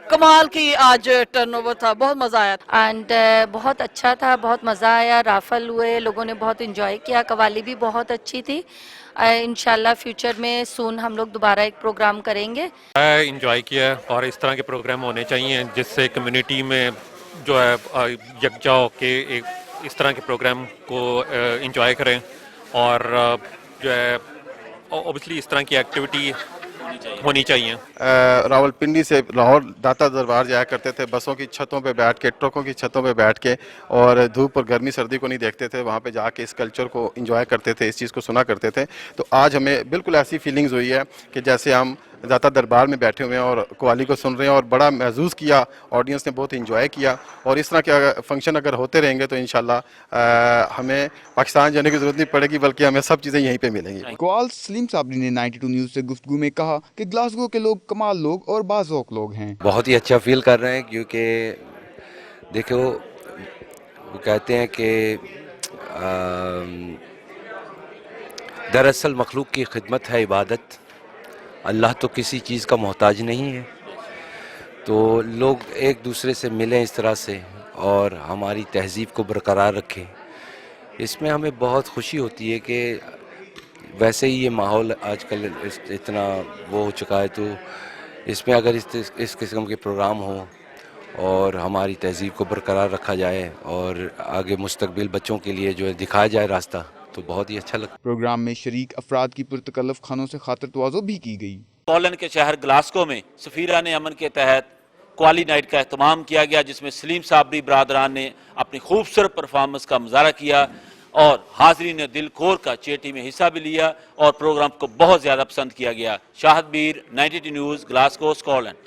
کمال کی آج ٹرن اوور تھا، بہت مزہ آیا. اینڈ بہت اچھا تھا، بہت مزہ آیا، رافل ہوئے، لوگوں نے بہت انجوائے کیا، قوالی بھی بہت اچھی تھی. انشاءاللہ فیوچر میں سون ہم لوگ دوبارہ ایک پروگرام کریں گے. انجوائے کیا، اور اس طرح کے پروگرام ہونے چاہیے جس سے کمیونٹی میں جو ہے یکجا ہو کے اس طرح کے پروگرام کو انجوائے کریں، اور جو ہے اوبیسلی اس طرح کی ایکٹیویٹی ہونی چاہیے. راولپنڈی سے لاہور داتا دربار جایا کرتے تھے بسوں کی چھتوں پہ بیٹھ کے، ٹرکوں کی چھتوں پہ بیٹھ کے، اور دھوپ اور گرمی سردی کو نہیں دیکھتے تھے. وہاں پہ جا کے اس کلچر کو انجوائے کرتے تھے، اس چیز کو سنا کرتے تھے. تو آج ہمیں بالکل ایسی فیلنگز ہوئی ہے کہ جیسے ہم داتا دربار میں بیٹھے ہوئے ہیں اور قوالی کو سن رہے ہیں، اور بڑا محظوظ کیا، آڈینس نے بہت انجوائے کیا. اور اس طرح کے فنکشن اگر ہوتے رہیں گے تو انشاءاللہ ہمیں پاکستان جانے کی ضرورت نہیں پڑے گی، بلکہ ہمیں سب چیزیں یہیں پہ ملیں گی. قوال سلیم صابری نے 92 نیوز سے گفتگو میں کہا کہ گلاسگو کے لوگ کمال لوگ اور باذوق لوگ ہیں. بہت ہی اچھا فیل کر رہے ہیں، کیونکہ دیکھو وہ کہتے ہیں کہ دراصل مخلوق کی خدمت ہے عبادت. اللہ تو کسی چیز کا محتاج نہیں ہے، تو لوگ ایک دوسرے سے ملیں اس طرح سے اور ہماری تہذیب کو برقرار رکھیں. اس میں ہمیں بہت خوشی ہوتی ہے کہ ویسے ہی یہ ماحول آج کل اتنا وہ ہو چکا ہے، تو اس میں اگر اس قسم کے پروگرام ہوں اور ہماری تہذیب کو برقرار رکھا جائے اور آگے مستقبل بچوں کے لیے جو ہے دکھایا جائے راستہ، تو بہت ہی اچھا لگتا. پروگرام میں شریک افراد کی پرتکلف خانوں سے خاطر تواضع بھی کی گئی. پولینڈ کے شہر گلاسکو میں سفیران امن کے تحت قوالی نائٹ کا اہتمام کیا گیا، جس میں سلیم صابری برادران نے اپنی خوبصورت پرفارمنس کا مظاہرہ کیا، اور حاضرین نے دل کھول کر چیٹی میں حصہ بھی لیا، اور پروگرام کو بہت زیادہ پسند کیا گیا. شاہد بیر، 92 نیوز، گلاسکو، اسکاٹ لینڈ.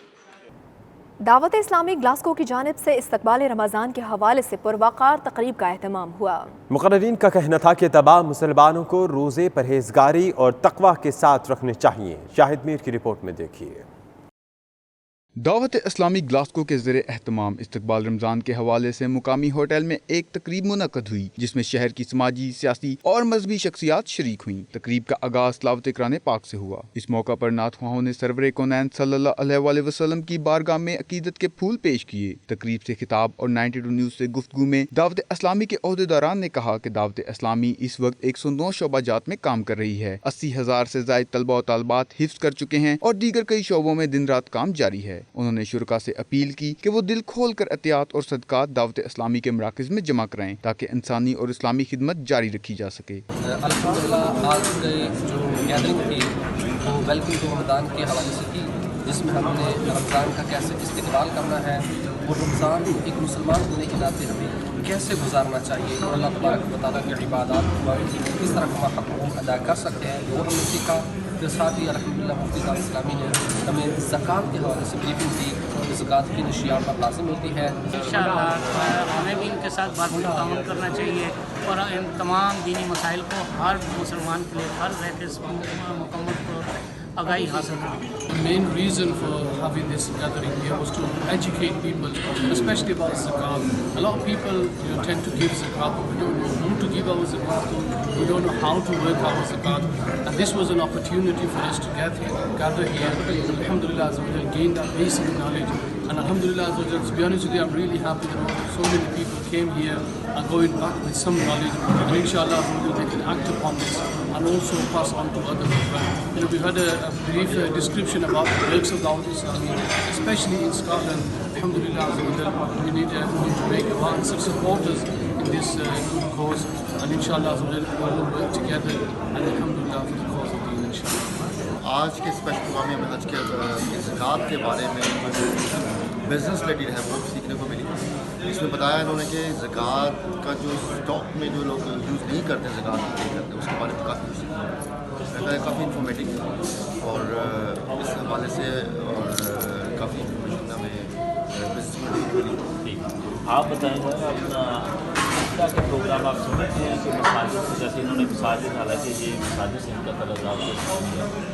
دعوت اسلامی گلاسکو کی جانب سے استقبال رمضان کے حوالے سے پروقار تقریب کا اہتمام ہوا. مقررین کا کہنا تھا کہ تمام مسلمانوں کو روزے پرہیزگاری اور تقوی کے ساتھ رکھنے چاہیے. شاہد میر کی رپورٹ میں دیکھیے. دعوت اسلامی گلاسکو کے زیر اہتمام استقبال رمضان کے حوالے سے مقامی ہوٹل میں ایک تقریب منعقد ہوئی، جس میں شہر کی سماجی، سیاسی اور مذہبی شخصیات شریک ہوئیں. تقریب کا آغاز تلاوت قرآن پاک سے ہوا. اس موقع پر نعت خواہوں نے سرور کونین صلی اللہ علیہ وآلہ وسلم کی بارگاہ میں عقیدت کے پھول پیش کیے. تقریب سے خطاب اور 92 نیوز سے گفتگو میں دعوت اسلامی کے عہدیداران نے کہا کہ دعوت اسلامی اس وقت 109 شعبہ جات میں کام کر رہی ہے. 80,000 سے زائد طلبہ و طالبات حفظ کر چکے ہیں اور دیگر کئی شعبوں میں دن رات کام جاری ہے. انہوں نے شرکاء سے اپیل کی کہ وہ دل کھول کر عطیات اور صدقات دعوت اسلامی کے مراکز میں جمع کرائیں تاکہ انسانی اور اسلامی خدمت جاری رکھی جا سکے. الحمدللہ آج جو گیدرنگ تھی وہ ویلکم ٹو رمضان کے حوالے سے تھی، جس میں ہم نے رمضان کا کیسے استقبال کرنا ہے اور رمضان ایک مسلمان ہونے کے ناطے ہمیں کیسے گزارنا چاہیے اور اللہ تبارک و تعالیٰ کی عبادات کو کس طرح ہم حقوق ادا کر سکتے ہیں، وہ ہم نے سیکھا. پھر ساتھ ہی الحمدللہ مفتی صاحب اسلامی نے ہمیں زکوٰۃ کے حوالے سے بریفنگ دی کہ زکوٰۃ کی اشیاء پر لازم ہوتی ہے. انشاءاللہ ہمیں بھی ان کے ساتھ بات تعاون کرنا چاہیے اور ان تمام دینی مسائل کو ہر مسلمان کے لیے فرض ہے کہ اس مکمل کو آگاہی حاصل کریں. The main reason for having this gathering here was to educate people, especially about zakat. A lot of people tend to give zakat, but we don't know who to give our zakat to. We don't know how to work our zakat. And this was an opportunity for us to gather here. Alhamdulillah, gain that basic knowledge. And alhamdulillah, to be honest with you, I'm really happy that so many people came here and going back with some knowledge. And inshallah, they can act upon this and also pass on to others as well. We've had a brief description about the works of Dawat Islami, especially in Scotland. Alhamdulillah, we need to make about 6 supporters in this good cause, and inshallah we will work together and alhamdulillah for the cause of deen inshallah. آج کے special program میں ہمیں حج کے زکوٰۃ کے بارے میں business related ہے وہ سیکھنے کو ملی. اس میں بتایا انہوں نے کہ زکوٰۃ کا جو اسٹاک میں جو لوگ یوز نہیں کرتے زکوٰۃ نہیں کرتے اس کے بارے میں کافی کچھ سیکھا. کافی انفارمیٹیو اور اس حوالے سے اور کافی انفارمیشن ہمیں بزنس میں ملی. آپ بتائیں گے اپنا اس کے پروگرام آپ سمجھتے ہیں کہ مساجد سے جیسے انہوں نے مساجد حالانکہ یہ مساجد سے ان کا تعلق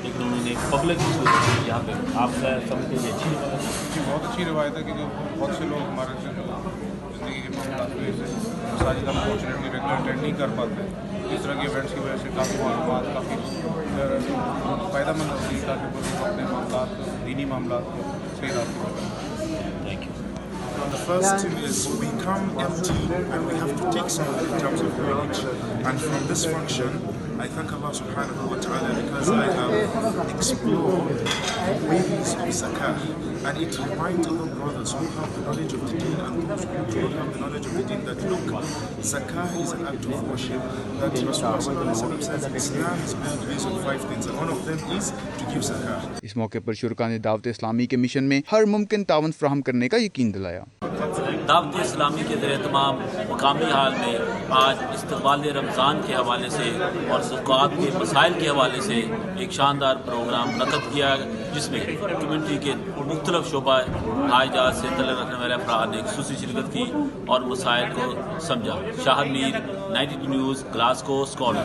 لیکن انہوں نے ایک پبلک کی صورت کی یہاں پہ آپ سمجھتے ہیں اچھی روایت ہے. بہت اچھی روایت ہے کہ جو بہت سے لوگ ہمارے زندگی کے معاملات میں مساجد انفارچونیٹلی ریگولر اٹینڈ نہیں کر پاتے. اس طرح کے ایونٹس کی وجہ سے کافی معلومات کافی فائدہ مند ہوتی ہے تاکہ وہ لوگ اپنے معاملات دینی معاملات کو صحیح راستے پر کریں. Thank you. The first thing is we come empty and we have to take something in terms of knowledge. And from this function, I thank Allah subhanahu wa ta'ala because I have explored the ways of zakah. And it reminds other brothers who have the knowledge of the deen and those who do not have the knowledge of the deen that look, zakah is an act of worship. That Rasulullah says Islam is built based on 5 things and one of them is to give zakah. اس موقع پر شرکا نے دعوت اسلامی کے mission میں ہر ممکن تعاون فراہم کرنے کا یقین دلایا. دعوت اسلامی کے ذریعے تمام مقامی حال میں آج استقبال رمضان کے حوالے سے اور زکوٰۃ کے مسائل کے حوالے سے ایک شاندار پروگرام منعقد کیا جس میں کمیونٹی کے مختلف شعبہ حاجات سے تعلق رکھنے والے افراد نے خصوصی شرکت کی اور مسائل کو سمجھا. شاہد میر، 92 نیوز، گلاسگو، اسکاٹ.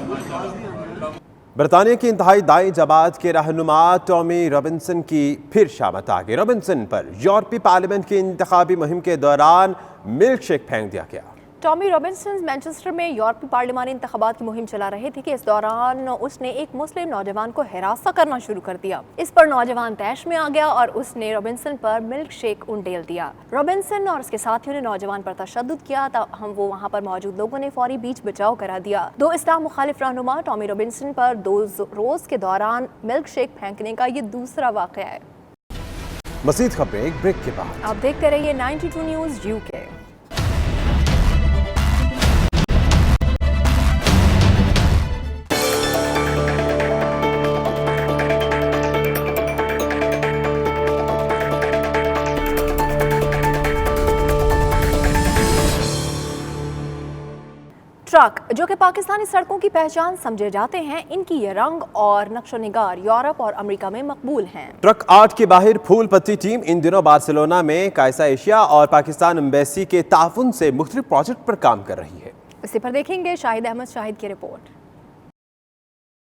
برطانیہ کی انتہائی دائیں جماعت کے رہنما ٹامی رابنسن کی پھر شامت آ گئی. رابنسن پر یورپی پارلیمنٹ کی انتخابی مہم کے دوران ملک شیک پھینک دیا گیا. ٹامی رابنسن مانچسٹر میں یورپی پارلیمانی انتخابات کی مہم چلا رہے تھے کہ اس دوران اس نے ایک مسلم نوجوان کو ہراساں کرنا شروع کر دیا. اس پر نوجوان طیش میں آ گیا اور اس نے رابنسن پر ملک شیک انڈیل دیا. رابنسن اور اس کے ساتھیوں نے نوجوان پر تشدد کیا. وہ وہاں پر موجود لوگوں نے فوری بیچ بچاؤ کرا دیا. 2 اسلام مخالف رہنما ٹامی رابنسن پر 2 روز کے دوران ملک شیک پھینکنے کا یہ دوسرا واقعہ ہے. مزید خبریں ایک بریک کے بعد. آپ دیکھتے رہیے 92 نیوز UK. ٹرک جو کہ پاکستانی سڑکوں کی پہچان سمجھے جاتے ہیں، ان کی یہ رنگ اور نقش و نگار یورپ اور امریکہ میں مقبول ہیں. ٹرک آرٹ کے باہر پھول پتی ٹیم ان دنوں بارسلونا میں کائسا ایشیا اور پاکستان ایمبیسی کے تعاون سے مختلف پروجیکٹ پر کام کر رہی ہے. اسی پر دیکھیں گے شاہد احمد شاہد کی رپورٹ.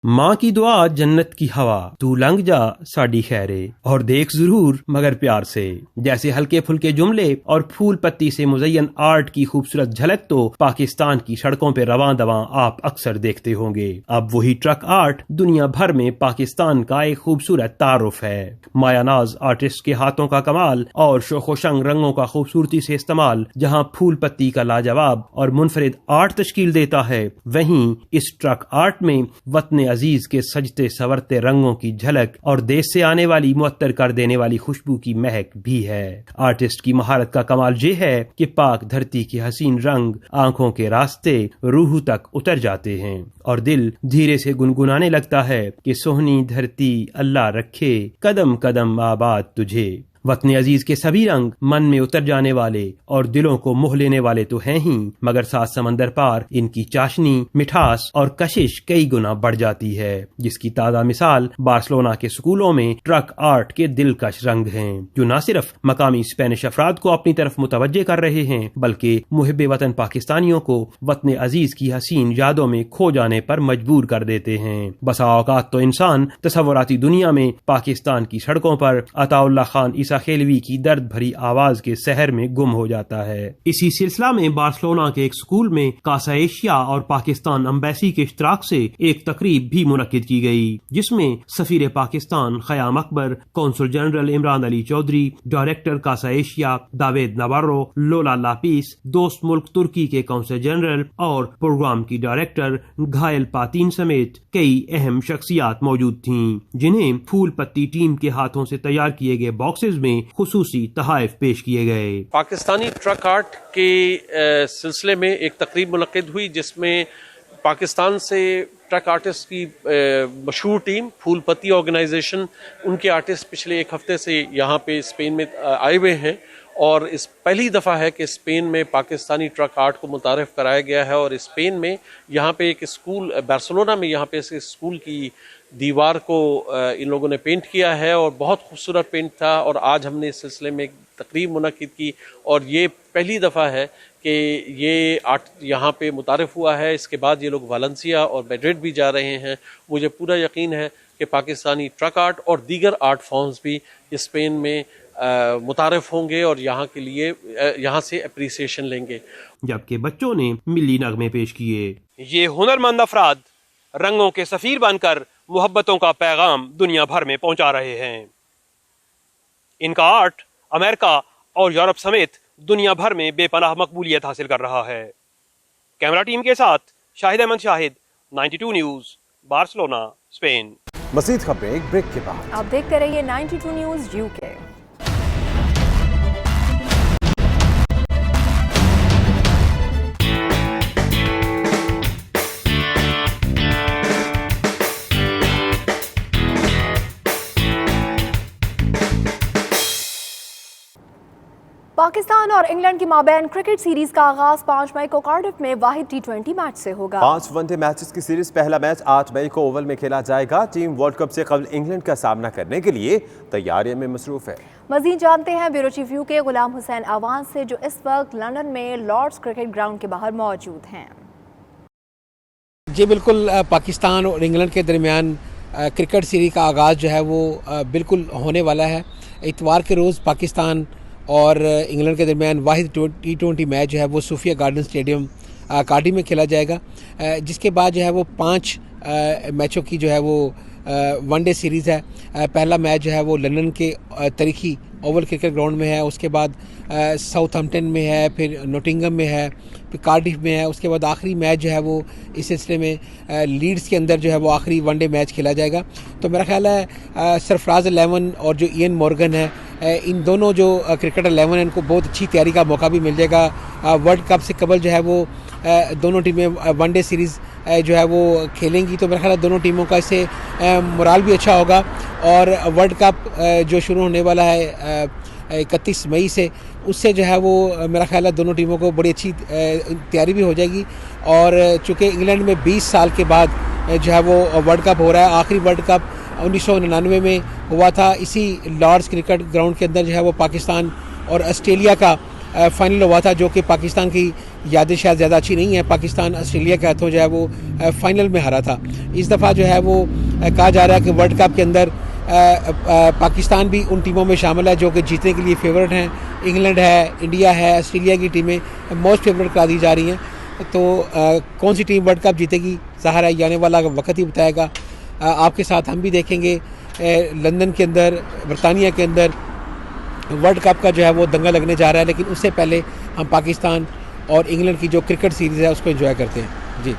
ماں کی دعا جنت کی ہوا، تو لنگ جا ساڈی خیرے اور دیکھ ضرور مگر پیار سے، جیسے ہلکے پھلکے جملے اور پھول پتی سے مزین آرٹ کی خوبصورت جھلک تو پاکستان کی سڑکوں پہ رواں دواں آپ اکثر دیکھتے ہوں گے. اب وہی ٹرک آرٹ دنیا بھر میں پاکستان کا ایک خوبصورت تعارف ہے. مایا ناز آرٹسٹ کے ہاتھوں کا کمال اور شوخ و شنگ رنگوں کا خوبصورتی سے استعمال جہاں پھول پتی کا لاجواب اور منفرد آرٹ تشکیل دیتا ہے، وہیں اس ٹرک آرٹ میں وطن عزیز کے سجتے سورتے رنگوں کی جھلک اور دیش سے آنے والی معطر کر دینے والی خوشبو کی مہک بھی ہے. آرٹسٹ کی مہارت کا کمال یہ ہے کہ پاک دھرتی کے حسین رنگ آنکھوں کے راستے روح تک اتر جاتے ہیں اور دل دھیرے سے گنگنانے لگتا ہے کہ سونی دھرتی اللہ رکھے قدم قدم آباد تجھے. وطن عزیز کے سبھی رنگ من میں اتر جانے والے اور دلوں کو موہ لینے والے تو ہیں ہی، مگر 7 سمندر پار ان کی چاشنی، مٹھاس اور کشش کئی گنا بڑھ جاتی ہے، جس کی تازہ مثال بارسلونا کے سکولوں میں ٹرک آرٹ کے دلکش رنگ ہیں، جو نہ صرف مقامی اسپینش افراد کو اپنی طرف متوجہ کر رہے ہیں بلکہ محب وطن پاکستانیوں کو وطن عزیز کی حسین یادوں میں کھو جانے پر مجبور کر دیتے ہیں. بسا اوقات تو انسان تصوراتی دنیا میں پاکستان کی سڑکوں پر عطا اللہ خان خیلوی کی درد بھری آواز کے سحر میں گم ہو جاتا ہے. اسی سلسلہ میں بارسلونا کے ایک سکول میں کاسا ایشیا اور پاکستان ایمبیسی کے اشتراک سے ایک تقریب بھی منعقد کی گئی، جس میں سفیر پاکستان خیام اکبر، قونصل جنرل عمران علی چودھری، ڈائریکٹر کاسا ایشیا داوید نوارو، لولا لاپیس، دوست ملک ترکی کے قونصل جنرل اور پروگرام کی ڈائریکٹر گھائل پاتین سمیت کئی اہم شخصیات موجود تھیں، جنہیں پھول پتی ٹیم کے ہاتھوں سے تیار کیے گئے باکسز میں خصوصی تحائف پیش کیے گئے۔ پاکستانی ٹرک آرٹ کے سلسلے میں ایک تقریب منعقد ہوئی جس میں پاکستان سے ٹرک آرٹسٹ کی مشہور ٹیم پھول پتی آرگنائزیشن، ان کے آرٹسٹ پچھلے ایک ہفتے سے یہاں پہ اسپین میں آئے ہوئے ہیں، اور اس پہلی دفعہ ہے کہ اسپین میں پاکستانی ٹرک آرٹ کو متعارف کرایا گیا ہے، اور اسپین میں یہاں پہ ایک اسکول بارسلونا میں یہاں پہ اس اسکول کی دیوار کو ان لوگوں نے پینٹ کیا ہے، اور بہت خوبصورت پینٹ تھا، اور آج ہم نے اس سلسلے میں ایک تقریب منعقد کی، اور یہ پہلی دفعہ ہے کہ یہ آرٹ یہاں پہ متعارف ہوا ہے۔ اس کے بعد یہ لوگ والنسیا اور میڈرڈ بھی جا رہے ہیں۔ مجھے پورا یقین ہے کہ پاکستانی ٹرک آرٹ اور دیگر آرٹ فارمز بھی اسپین میں متعارف ہوں گے اور یہاں کے لیے یہاں سے اپریسیشن لیں گے۔ جبکہ بچوں نے ملی نغمے پیش کیے۔ یہ ہنرمند افراد رنگوں کے سفیر بن کر محبتوں کا پیغام دنیا بھر میں پہنچا رہے ہیں۔ ان کا آرٹ امریکہ اور یورپ سمیت دنیا بھر میں بے پناہ مقبولیت حاصل کر رہا ہے۔ کیمرہ ٹیم کے ساتھ شاہد احمد شاہد، 92 نیوز، بارسلونا، اسپین۔ مزید خبریں ایک بریک کے بعد۔ آپ دیکھتے رہیے 92 نیوز UK۔ پاکستان اور انگلینڈ کی مابین کرکٹ سیریز کا آغاز 5 مئی کو کارڈف میں واحد T20 میچ سے ہوگا۔ 5 ون ڈے میچز کی سیریز پہلا میچ 8 مئی کو اوول میں کھیلا جائے گا۔ ٹیم ورلڈ کپ سے قبل انگلینڈ کا سامنا کرنے کے لیے تیاریوں میں مصروف ہے۔ مزید جانتے ہیں بیورو چیف UK غلام حسین اعوان سے، جو اس وقت لندن میں لارڈز کرکٹ گراؤنڈ کے باہر موجود ہیں۔ جی بالکل، پاکستان اور انگلینڈ کے درمیان کرکٹ سیریز کا آغاز جو ہے وہ بالکل ہونے والا ہے۔ اتوار کے روز پاکستان اور انگلینڈ کے درمیان واحد T20 میچ جو ہے وہ صوفیہ گارڈن اسٹیڈیم کارڈی میں کھیلا جائے گا، جس کے بعد جو ہے وہ 5 میچوں کی جو ہے وہ ون ڈے سیریز ہے۔ پہلا میچ جو ہے وہ لندن کے تاریخی اوول کرکٹ گراؤنڈ میں ہے، اس کے بعد ساؤتھ ہمپٹن میں ہے، پھر نوٹنگم میں ہے، پھر کارڈف میں ہے، اس کے بعد آخری میچ جو ہے وہ اس سلسلے میں لیڈز کے اندر جو ہے وہ آخری ون ڈے میچ کھیلا جائے گا۔ تو میرا خیال ہے سرفراز 11 اور جو ایئن مورگن ہے، ان دونوں جو کرکٹر 11 ہیں، ان کو بہت اچھی تیاری کا موقع بھی مل جائے گا۔ ورلڈ کپ سے قبل جو ہے وہ دونوں ٹیمیں ون ڈے سیریز جو ہے وہ کھیلیں گی، تو میرا خیال ہے دونوں ٹیموں کا اس سے مورال بھی اچھا ہوگا، اور ورلڈ کپ جو شروع ہونے والا ہے 31 مئی سے، اس سے جو ہے وہ میرا خیال ہے دونوں ٹیموں کو بڑی اچھی تیاری بھی ہو جائے گی۔ اور چونکہ انگلینڈ میں 20 سال کے بعد جو ہے وہ ورلڈ کپ ہو رہا ہے، آخری ورلڈ کپ 1999 میں ہوا تھا، اسی لارڈز کرکٹ گراؤنڈ کے اندر جو ہے وہ پاکستان اور آسٹریلیا کا فائنل ہوا تھا، جو کہ پاکستان کی یادیں شاید زیادہ اچھی نہیں ہیں۔ پاکستان آسٹریلیا کے ہاتھوں جو ہے وہ فائنل میں ہارا تھا۔ اس دفعہ جو ہے وہ کہا جا رہا ہے کہ ورلڈ کپ کے اندر پاکستان بھی ان ٹیموں میں شامل ہے جو کہ جیتنے کے لیے فیورٹ ہیں۔ انگلینڈ ہے، انڈیا ہے، آسٹریلیا کی ٹیمیں موسٹ فیورٹ قرار دی جا رہی ہیں۔ تو کون سی ٹیم ورلڈ کپ جیتے گی ظاہر ہے یہ آنے والا وقت ہی بتائے گا۔ آپ کے ساتھ ہم بھی دیکھیں گے لندن کے اندر، برطانیہ کے اندر ورلڈ کپ کا جو ہے وہ دنگا لگنے جا رہا ہے، لیکن اس سے پہلے ہم پاکستان اور انگلینڈ کی جو کرکٹ سیریز ہے اس کو انجوائے کرتے ہیں۔ جی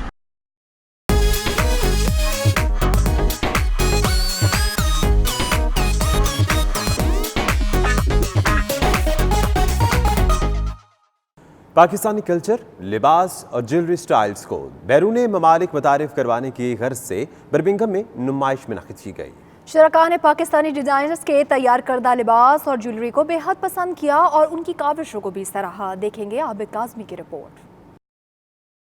پاکستانی کلچر، لباس اور جیولری سٹائلز کو بیرون ممالک متعارف کروانے کی غرض سے برمنگھم میں نمائش منعقد کی گئی۔ شرکاء نے پاکستانی ڈیزائنرز کے تیار کردہ لباس اور جیولری کو بے حد پسند کیا اور ان کی کاوشوں کو بھی سراہا۔ دیکھیں گے عابد کاظمی کی رپورٹ۔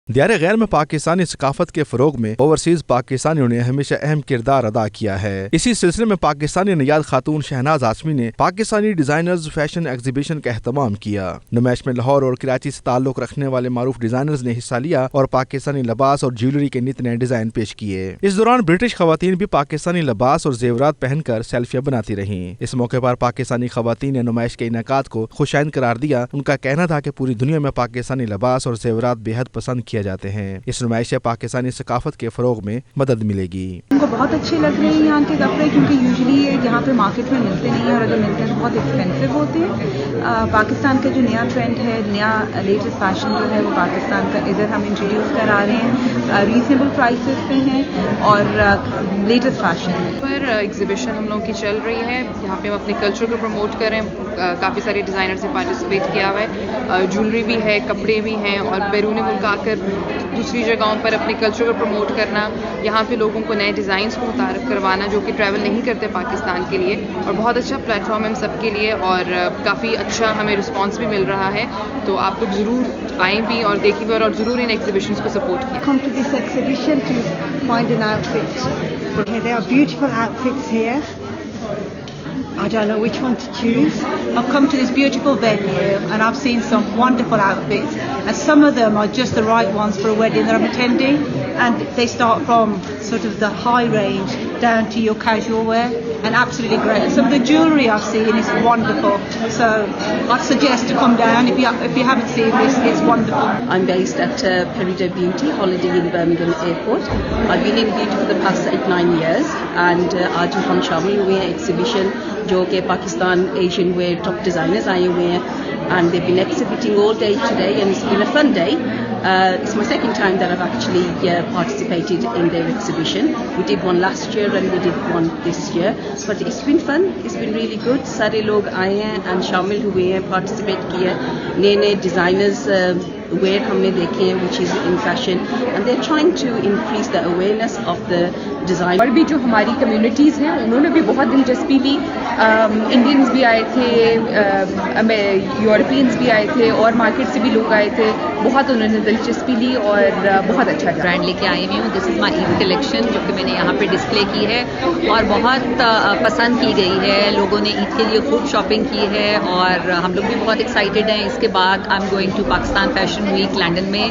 دیار غیر میں پاکستانی ثقافت کے فروغ میں اوورسیز پاکستانیوں نے ہمیشہ اہم کردار ادا کیا ہے۔ اسی سلسلے میں پاکستانی نیاد خاتون شہناز آسمی نے پاکستانی ڈیزائنرز فیشن ایگزیبیشن کا اہتمام کیا۔ نمائش میں لاہور اور کراچی سے تعلق رکھنے والے معروف ڈیزائنرز نے حصہ لیا اور پاکستانی لباس اور جیولری کے نت نئے ڈیزائن پیش کیے۔ اس دوران برٹش خواتین بھی پاکستانی لباس اور زیورات پہن کر سیلفیاں بناتی رہیں۔ اس موقع پر پاکستانی خواتین نے نمائش کے انعقاد کو خوشائند قرار دیا۔ ان کا کہنا تھا کہ پوری دنیا میں پاکستانی لباس اور زیورات بے حد پسند کیا کیے جاتے ہیں۔ اس نمائش سے پاکستانی ثقافت کے فروغ میں مدد ملے گی۔ ان کو بہت اچھے لگ رہے ہیں یہاں کے کپڑے، کیونکہ یوزلی یہاں پہ مارکیٹ میں ملتے نہیں ہیں، اور اگر ملتے ہیں تو بہت ایکسپینسو ہوتے ہیں۔ پاکستان کا جو نیا ٹرینڈ ہے، نیا لیٹسٹ فیشن جو ہے وہ پاکستان کا ادھر ہم انٹروڈیوس کرا رہے ہیں، ریزنیبل پرائسز پہ ہیں اور لیٹسٹ فیشن پر ایگزیبیشن ہم لوگوں کی چل رہی ہے، یہاں پہ ہم اپنے کلچر کو پروموٹ کریں۔ کافی سارے ڈیزائنر سے پارٹیسپیٹ کیا ہوا ہے، جولری بھی ہے، کپڑے بھی ہیں، اور بیرون ملک آ کر دوسری جگہوں پر اپنے کلچر کو پروموٹ کرنا، یہاں پہ لوگوں کو نئے ڈیزائنس کو متعارف کروانا جو کہ ٹریول نہیں کرتے پاکستان کے لیے، اور بہت اچھا پلیٹ فارم ہے ہم سب کے لیے، اور کافی اچھا ہمیں رسپانس بھی مل رہا ہے۔ تو آپ لوگ ضرور آئیں بھی اور دیکھیں بھی، اور ضرور ان ایگزیبیشنس کو سپورٹ کیے۔ Come to this exhibition to find an outfit. Okay, there are beautiful outfits here. I don't know which one to choose. I've come to this beautiful venue and I've seen some wonderful outfits, and some of them are just the right ones for a wedding that I'm attending, and they start from sort of the high range down to your casual wear, and absolutely great. And some of the jewellery I've seen is wonderful, so I'd suggest to come down if you haven't seen this. It's wonderful. I'm based at Peridot Beauty Holiday in Birmingham Airport. I've been in beauty for the past 8-9 years, and آج ہم شامل ہوئے ہیں exhibition جو کہ Pakistan Asian where top designers آئے ہوئے ہیں، and they've been exhibiting all day today, and it's been a fun day. It's my second time that I've actually participated in their exhibition. We did one last year and we did one this year, but it's been fun. It's been really good. سارے لوگ آئے ہیں and شامل ہوئے ہیں، participate کیے، نئے designers where ہم نے دیکھے ہیں which is in fashion, and they're trying to increase the awareness of the design. اور بھی جو ہماری کمیونٹیز ہیں انہوں نے بھی بہت دلچسپی لی، انڈینز بھی آئے تھے، یورپینز بھی آئے تھے، اور مارکیٹ سے بھی لوگ آئے تھے، بہت انہوں نے دلچسپی لی اور بہت اچھا برانڈ لے کے آئی ہوئی ہوں۔ دس از مائی عید کلیکشن جو کہ میں نے یہاں پہ ڈسپلے کی ہے اور بہت پسند کی گئی ہے، لوگوں نے عید کے لیے خوب شاپنگ کی ہے، اور ہم لوگ بھی بہت ایکسائٹیڈ ہیں۔ اس کے بعد I am going to Pakistan fashion week London میں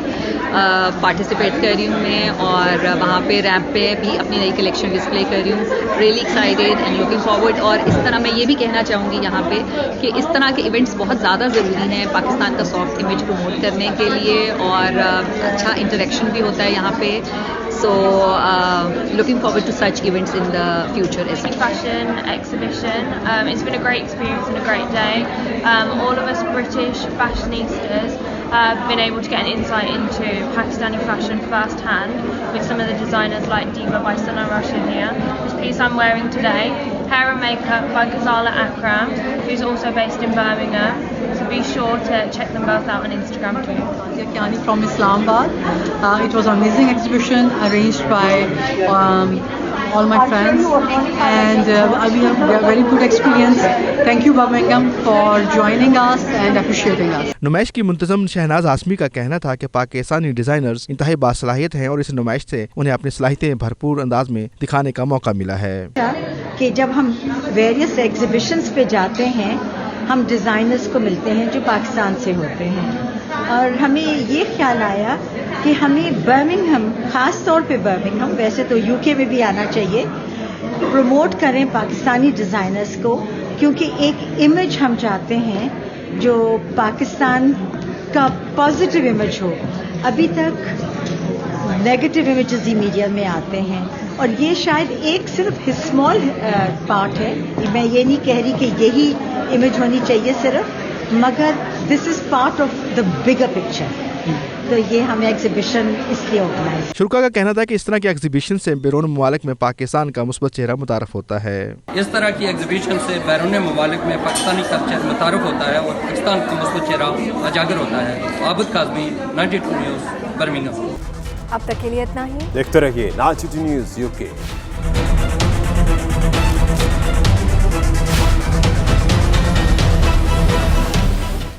پارٹیسپیٹ کر رہی ہوں میں، اور وہاں پہ ریمپ پہ بھی اپنی نئی کلیکشن ڈسپلے کر رہی ہوں۔ Really excited and looking forward. اور اس طرح میں یہ بھی کہنا چاہوں گی یہاں پہ کہ اس طرح کے ایونٹس بہت زیادہ ضروری ہیں پاکستان کا سافٹ امیج پروموٹ کرنے کے لیے، اور اچھا انٹریکشن بھی ہوتا ہے یہاں پہ۔ So looking forward to such events in the future as well. Fashion exhibition. It's been a great experience and a great day. All of us British fashionistas have been able to get an insight into Pakistani fashion firsthand with some of the designers like Diva by Sana Rashid here. This piece I'm wearing today, hair and makeup by Ghazala Akram, who's also based in Birmingham. So be sure to check them both out on Instagram too. Kiani from Islamabad. It was an amazing exhibition arranged by all my friends, and we had a very good experience. Thank you Birmingham for joining us and appreciating us. نمائش کی منتظم شہناز ہاشمی کا کہنا تھا کہ Pakistani designers انتہائی باصلاحیت ہیں اور اس نمائش سے انہیں اپنی صلاحیتیں بھرپور انداز میں دکھانے کا موقع ملا ہے کہ جب ہم ویریس ایگزیبیشنز پہ جاتے ہیں ہم ڈیزائنرز کو ملتے ہیں جو پاکستان سے ہوتے ہیں، اور ہمیں یہ خیال آیا کہ ہمیں برمنگھم، خاص طور پہ برمنگھم، ویسے تو یو کے میں بھی آنا چاہیے، پروموٹ کریں پاکستانی ڈیزائنرز کو، کیونکہ ایک امیج ہم چاہتے ہیں جو پاکستان کا پازیٹیو امیج ہو۔ ابھی تک نیگیٹو امیجز ہی میڈیا میں آتے ہیں، اور یہ شاید ایک صرف اسمال پارٹ ہے۔ میں یہ نہیں کہہ رہی کہ یہی امیج ہونی چاہیے صرف، مگر this is part of the bigger picture. تو یہ ہمیں ایگزیبیشن اس لیے آرگنائز۔ شرکا کا کہنا تھا کہ اس طرح کی ایگزیبیشن سے بیرون ممالک میں پاکستان کا مثبت چہرہ متعارف ہوتا ہے۔ اس طرح کی ایگزیبیشن سے بیرون ممالک میں پاکستانی کلچر متعارف ہوتا ہے اور پاکستان کا مثبت چہرہ اجاگر ہوتا ہے۔ عابد کاظمی، 92 نیوز، برمنگھم۔ اب تک کے لیے اتنا ہی، دیکھتے رہیے 92 نیوز UK۔